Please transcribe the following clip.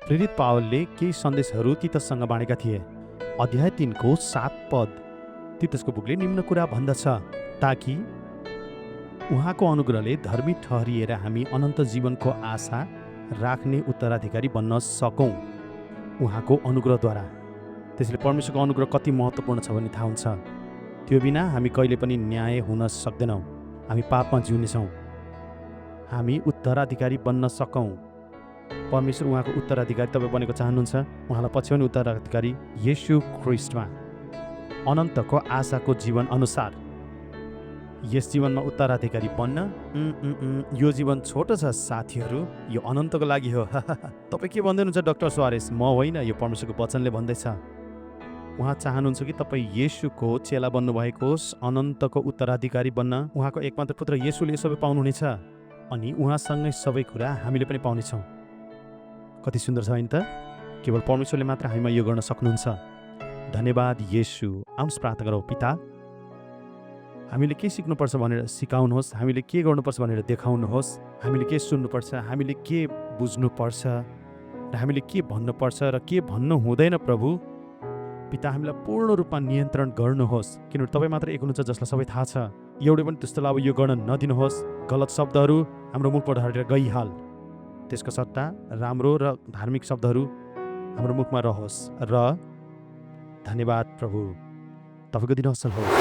प्रेरित पावलले केही सन्देशहरू तीतससँग बाँडेका थिए। अध्याय 3 को 7 पद तीतसको बुकले निम्न कुरा भन्दछ, ताकि उहाँको अनुग्रहले धर्मी ठहरिएर हामी अनन्त जीवनको आशा राख्ने उत्तराधिकारी बन्न सकौँ उहाँको अनुग्रहद्वारा। त्यसैले परमेश्वरको अनुग्रह कति महत्त्वपूर्ण छ भन्ने थाहा हुन्छ। त्यो बिना हामी कहिले पनि न्याय हुन सक्दैनौँ, हामी पापमा जिउनेछौँ। हामी उत्तराधिकारी बन्न सकौँ। परमेश्वर उहाँको उत्तराधिकारी तपाईँ बनेको चाहनुहुन्छ? उहाँलाई पछ्याउने उत्तराधिकारी येशू ख्रीष्टमा अनन्तको आशाको जीवन अनुसार यस जीवनमा उत्तराधिकारी बन्न यो जीवन छोटो छ साथीहरू, यो अनन्तको लागि हो। तपाईँ के भन्दै हुनुहुन्छ डाक्टर स्वारेस? म होइन, यो परमेश्वरको वचनले भन्दैछ। उहाँ चाहनुहुन्छ कि तपाईँ येशूको चेला बन्नुभएको अनन्तको उत्तराधिकारी बन्न। उहाँको एकमात्र पुत्र येशूले सबै पाउनुहुनेछ अनि उहाँसँगै सबै कुरा हामीले पनि पाउनेछौँ। कति सुन्दर छ होइन त? केवल परमेश्वरले मात्र हामीमा यो गर्न सक्नुहुन्छ। धन्यवाद येशू। आउनुहोस् प्रार्थना गरौँ। पिता, हामीले के सिक्नुपर्छ भनेर सिकाउनुहोस्, हामीले के गर्नुपर्छ भनेर देखाउनुहोस्, हामीले के सुन्नुपर्छ, हामीले के बुझ्नुपर्छ र हामीले के भन्नुपर्छ र के भन्नु हुँदैन। प्रभु पिता, हामीलाई पूर्ण रूपमा नियन्त्रण गर्नुहोस्, किनभने तपाईँ मात्र एक हुनुहुन्छ जसलाई सबै थाहा छ। एउटै पनि त्यस्तो अब यो गर्न नदिनुहोस्। गलत शब्दहरू हाम्रो मुखबाट हटेर गइहाल, त्यसको सट्टा राम्रो र धार्मिक शब्दहरू हाम्रो मुखमा रहोस्। र धन्यवाद प्रभु, तपाईँको दिन असल होस्।